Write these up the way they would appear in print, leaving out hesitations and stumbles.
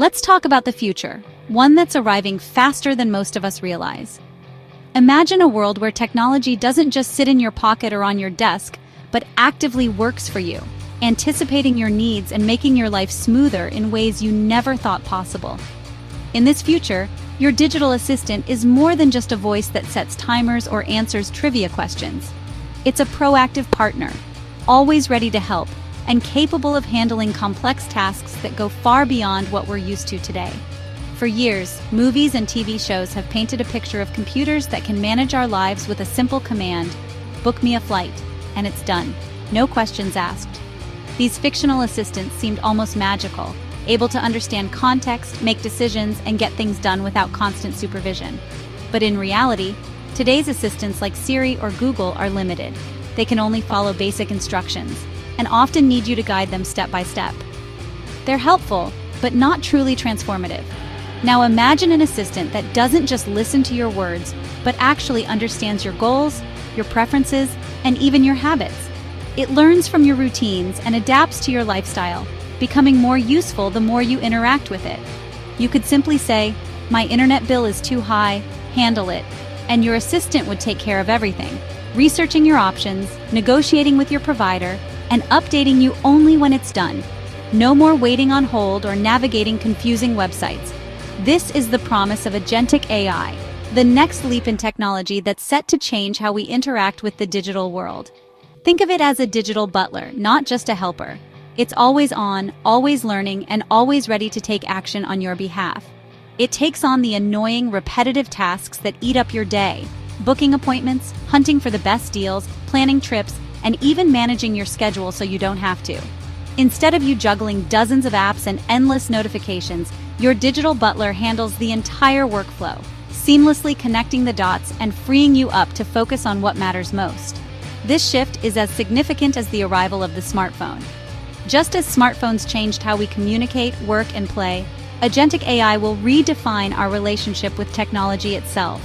Let's talk about the future, one that's arriving faster than most of us realize. Imagine a world where technology doesn't just sit in your pocket or on your desk, but actively works for you, anticipating your needs and making your life smoother in ways you never thought possible. In this future, your digital assistant is more than just a voice that sets timers or answers trivia questions. It's a proactive partner, always ready to help, and capable of handling complex tasks that go far beyond what we're used to today. For years, movies and TV shows have painted a picture of computers that can manage our lives with a simple command: book me a flight, and it's done. No questions asked. These fictional assistants seemed almost magical, able to understand context, make decisions, and get things done without constant supervision. But in reality, today's assistants like Siri or Google are limited. They can only follow basic instructions, and often need you to guide them step by step. They're helpful, but not truly transformative. Now imagine an assistant that doesn't just listen to your words, but actually understands your goals, your preferences, and even your habits. It learns from your routines and adapts to your lifestyle, becoming more useful the more you interact with it. You could simply say, "My internet bill is too high, handle it," and your assistant would take care of everything, researching your options, negotiating with your provider, and updating you only when it's done. No more waiting on hold or navigating confusing websites. This is the promise of Agentic AI, the next leap in technology that's set to change how we interact with the digital world. Think of it as a digital butler, not just a helper. It's always on, always learning, and always ready to take action on your behalf. It takes on the annoying, repetitive tasks that eat up your day: booking appointments, hunting for the best deals, planning trips, and even managing your schedule so you don't have to. Instead of you juggling dozens of apps and endless notifications, your digital butler handles the entire workflow, seamlessly connecting the dots and freeing you up to focus on what matters most. This shift is as significant as the arrival of the smartphone. Just as smartphones changed how we communicate, work, and play, Agentic AI will redefine our relationship with technology itself.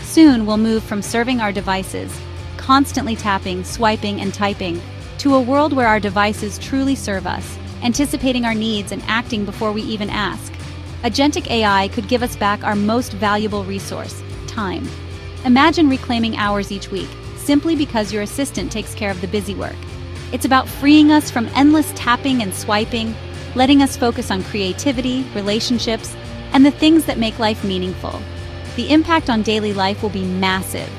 Soon we'll move from serving our devices, constantly tapping, swiping, and typing, to a world where our devices truly serve us, anticipating our needs and acting before we even ask. Agentic AI could give us back our most valuable resource: time. Imagine reclaiming hours each week, simply because your assistant takes care of the busy work. It's about freeing us from endless tapping and swiping, letting us focus on creativity, relationships, and the things that make life meaningful. The impact on daily life will be massive.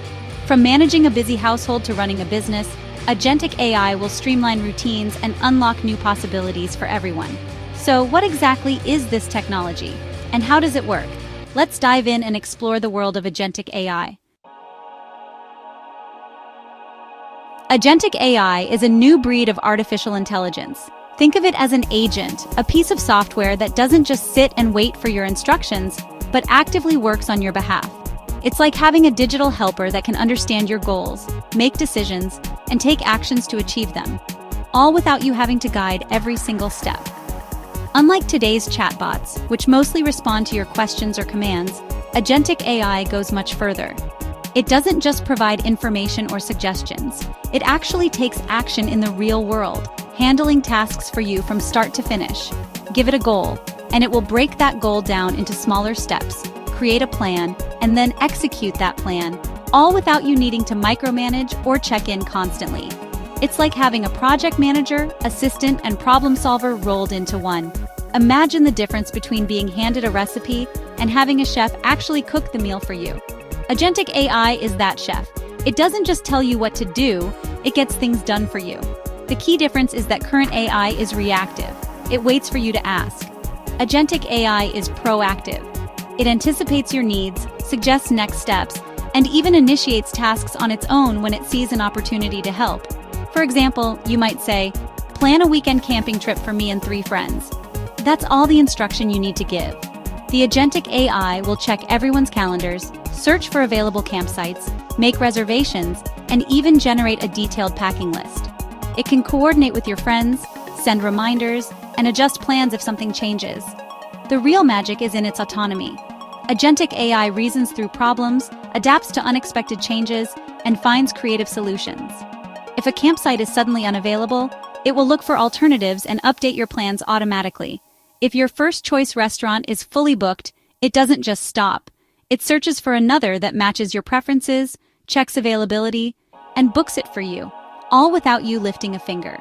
From managing a busy household to running a business, Agentic AI will streamline routines and unlock new possibilities for everyone. So what exactly is this technology, and how does it work? Let's dive in and explore the world of Agentic AI. Agentic AI is a new breed of artificial intelligence. Think of it as an agent, a piece of software that doesn't just sit and wait for your instructions, but actively works on your behalf. It's like having a digital helper that can understand your goals, make decisions, and take actions to achieve them, all without you having to guide every single step. Unlike today's chatbots, which mostly respond to your questions or commands, Agentic AI goes much further. It doesn't just provide information or suggestions. It actually takes action in the real world, handling tasks for you from start to finish. Give it a goal, and it will break that goal down into smaller steps, create a plan, and then execute that plan, all without you needing to micromanage or check in constantly. It's like having a project manager, assistant, and problem solver rolled into one. Imagine the difference between being handed a recipe and having a chef actually cook the meal for you. Agentic AI is that chef. It doesn't just tell you what to do, it gets things done for you. The key difference is that current AI is reactive. It waits for you to ask. Agentic AI is proactive. It anticipates your needs, suggests next steps, and even initiates tasks on its own when it sees an opportunity to help. For example, you might say, "Plan a weekend camping trip for me and 3 friends." That's all the instruction you need to give. The Agentic AI will check everyone's calendars, search for available campsites, make reservations, and even generate a detailed packing list. It can coordinate with your friends, send reminders, and adjust plans if something changes. The real magic is in its autonomy. Agentic AI reasons through problems, adapts to unexpected changes, and finds creative solutions. If a campsite is suddenly unavailable, it will look for alternatives and update your plans automatically. If your first choice restaurant is fully booked, it doesn't just stop. It searches for another that matches your preferences, checks availability, and books it for you, all without you lifting a finger.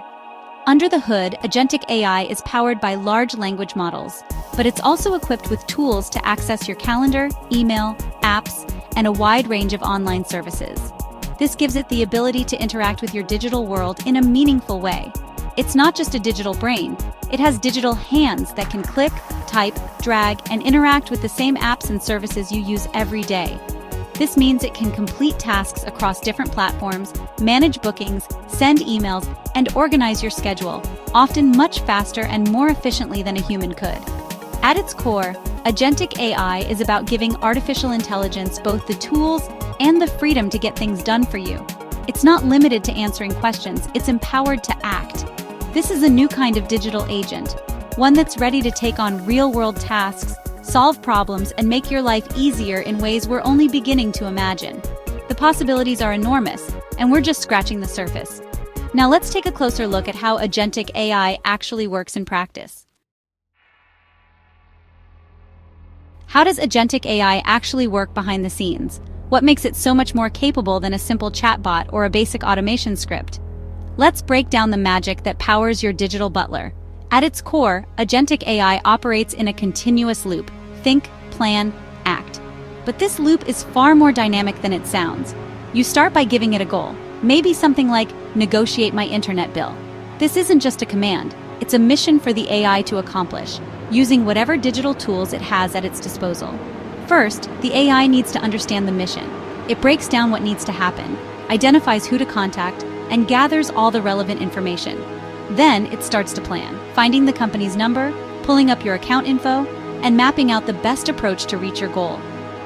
Under the hood, Agentic AI is powered by large language models, but it's also equipped with tools to access your calendar, email, apps, and a wide range of online services. This gives it the ability to interact with your digital world in a meaningful way. It's not just a digital brain, it has digital hands that can click, type, drag, and interact with the same apps and services you use every day. This means it can complete tasks across different platforms, manage bookings, send emails, and organize your schedule, often much faster and more efficiently than a human could. At its core, Agentic AI is about giving artificial intelligence both the tools and the freedom to get things done for you. It's not limited to answering questions, it's empowered to act. This is a new kind of digital agent, one that's ready to take on real-world tasks, solve problems, and make your life easier in ways we're only beginning to imagine. The possibilities are enormous, and we're just scratching the surface. Now let's take a closer look at how Agentic AI actually works in practice. How does Agentic AI actually work behind the scenes? What makes it so much more capable than a simple chatbot or a basic automation script? Let's break down the magic that powers your digital butler. At its core, Agentic AI operates in a continuous loop. Think, plan, act. But this loop is far more dynamic than it sounds. You start by giving it a goal, maybe something like, negotiate my internet bill. This isn't just a command, it's a mission for the AI to accomplish, using whatever digital tools it has at its disposal. First, the AI needs to understand the mission. It breaks down what needs to happen, identifies who to contact, and gathers all the relevant information. Then it starts to plan, finding the company's number, pulling up your account info, and mapping out the best approach to reach your goal.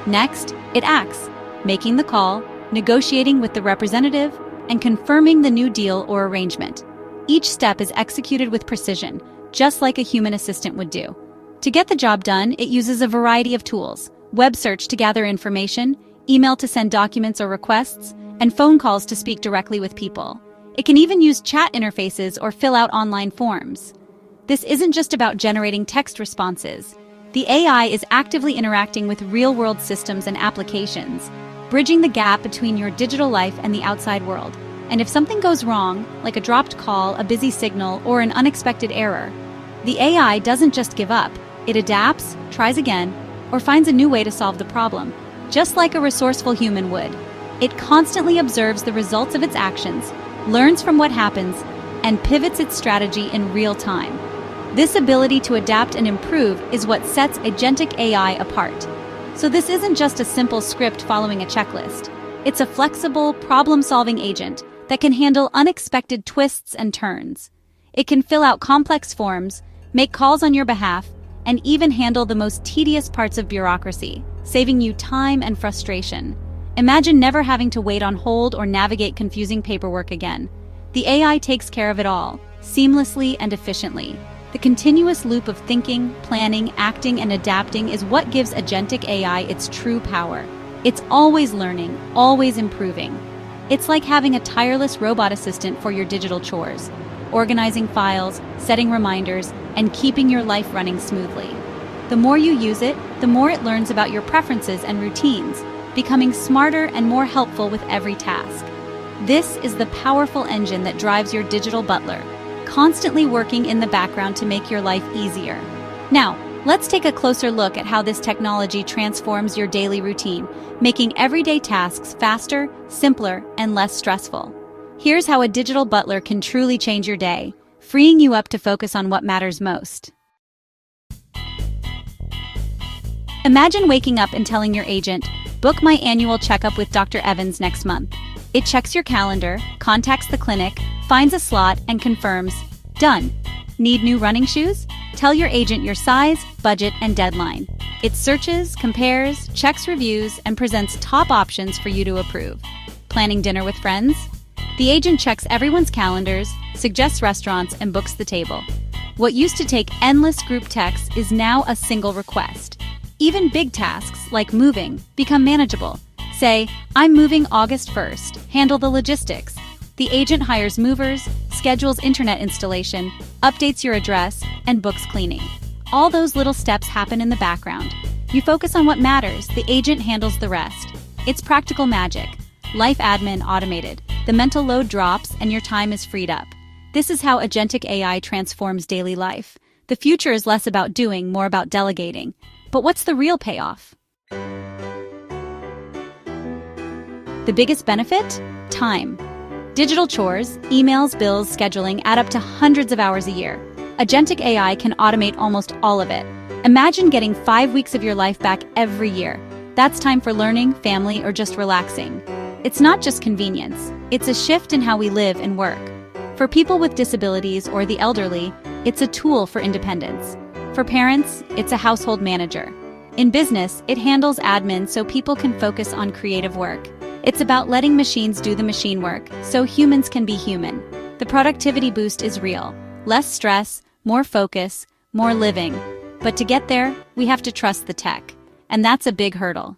Next, it acts, making the call, negotiating with the representative, and confirming the new deal or arrangement. Each step is executed with precision, just like a human assistant would do. To get the job done, it uses a variety of tools: web search to gather information, email to send documents or requests, and phone calls to speak directly with people. It can even use chat interfaces or fill out online forms. This isn't just about generating text responses. The AI is actively interacting with real-world systems and applications, bridging the gap between your digital life and the outside world. And if something goes wrong, like a dropped call, a busy signal, or an unexpected error, the AI doesn't just give up. It adapts, tries again, or finds a new way to solve the problem, just like a resourceful human would. It constantly observes the results of its actions, learns from what happens, and pivots its strategy in real time. This ability to adapt and improve is what sets Agentic AI apart. So this isn't just a simple script following a checklist. It's a flexible, problem-solving agent that can handle unexpected twists and turns. It can fill out complex forms, make calls on your behalf, and even handle the most tedious parts of bureaucracy, saving you time and frustration. Imagine never having to wait on hold or navigate confusing paperwork again. The AI takes care of it all, seamlessly and efficiently. The continuous loop of thinking, planning, acting, and adapting is what gives Agentic AI its true power. It's always learning, always improving. It's like having a tireless robot assistant for your digital chores, organizing files, setting reminders, and keeping your life running smoothly. The more you use it, the more it learns about your preferences and routines, becoming smarter and more helpful with every task. This is the powerful engine that drives your digital butler, constantly working in the background to make your life easier. Now, let's take a closer look at how this technology transforms your daily routine, making everyday tasks faster, simpler, and less stressful. Here's how a digital butler can truly change your day, freeing you up to focus on what matters most. Imagine waking up and telling your agent, "Book my annual checkup with Dr. Evans next month." It checks your calendar, contacts the clinic, finds a slot, and confirms, "Done." Need new running shoes? Tell your agent your size, budget, and deadline. It searches, compares, checks reviews, and presents top options for you to approve. Planning dinner with friends? The agent checks everyone's calendars, suggests restaurants, and books the table. What used to take endless group texts is now a single request. Even big tasks, like moving, become manageable. Say, "I'm moving August 1st, handle the logistics." The agent hires movers, schedules internet installation, updates your address, and books cleaning. All those little steps happen in the background. You focus on what matters, the agent handles the rest. It's practical magic. Life admin automated. The mental load drops and your time is freed up. This is how Agentic AI transforms daily life. The future is less about doing, more about delegating. But what's the real payoff? The biggest benefit? Time. Digital chores, emails, bills, scheduling add up to hundreds of hours a year. Agentic AI can automate almost all of it. Imagine getting 5 weeks of your life back every year. That's time for learning, family, or just relaxing. It's not just convenience, it's a shift in how we live and work. For people with disabilities or the elderly, it's a tool for independence. For parents, it's a household manager. In business, it handles admin so people can focus on creative work. It's about letting machines do the machine work so humans can be human. The productivity boost is real. Less stress, more focus, more living. But to get there, we have to trust the tech. And that's a big hurdle.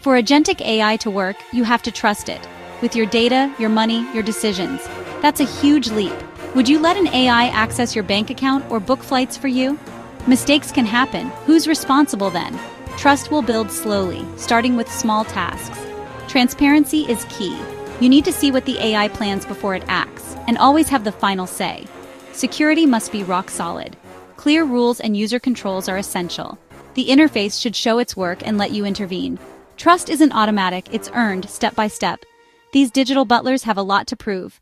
For Agentic AI to work, you have to trust it. With your data, your money, your decisions. That's a huge leap. Would you let an AI access your bank account or book flights for you? Mistakes can happen. Who's responsible then? Trust will build slowly, starting with small tasks. Transparency is key. You need to see what the AI plans before it acts, and always have the final say. Security must be rock solid. Clear rules and user controls are essential. The interface should show its work and let you intervene. Trust isn't automatic, it's earned step by step. These digital butlers have a lot to prove.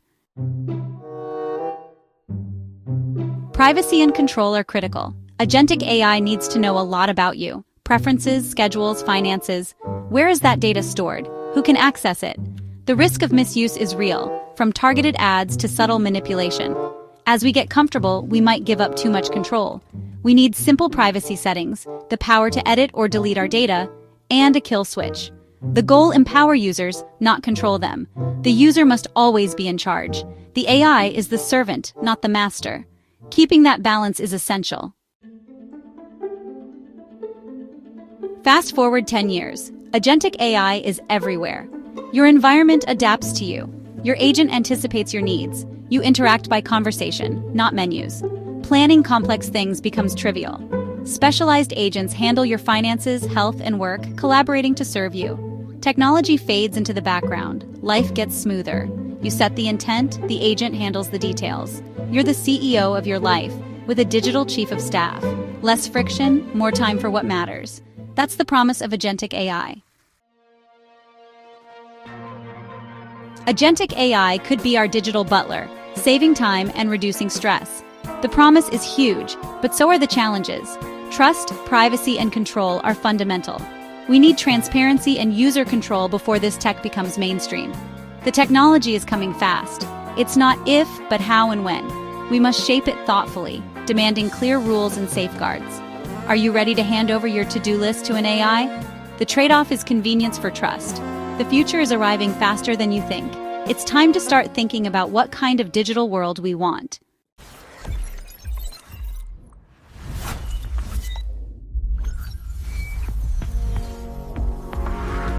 Privacy and control are critical. Agentic AI needs to know a lot about you. Preferences, schedules, finances. Where is that data stored? Who can access it? The risk of misuse is real, from targeted ads to subtle manipulation. As we get comfortable, we might give up too much control. We need simple privacy settings, the power to edit or delete our data, and a kill switch. The goal: empower users, not control them. The user must always be in charge. The AI is the servant, not the master. Keeping that balance is essential. Fast forward 10 years. Agentic AI is everywhere. Your environment adapts to you. Your agent anticipates your needs. You interact by conversation, not menus. Planning complex things becomes trivial. Specialized agents handle your finances, health, and work, collaborating to serve you. Technology fades into the background. Life gets smoother. You set the intent, the agent handles the details. You're the CEO of your life, with a digital chief of staff. Less friction, more time for what matters. That's the promise of Agentic AI. Agentic AI could be our digital butler, saving time and reducing stress. The promise is huge, but so are the challenges. Trust, privacy, and control are fundamental. We need transparency and user control before this tech becomes mainstream. The technology is coming fast. It's not if, but how and when. We must shape it thoughtfully, demanding clear rules and safeguards. Are you ready to hand over your to-do list to an AI? The trade-off is convenience for trust. The future is arriving faster than you think. It's time to start thinking about what kind of digital world we want.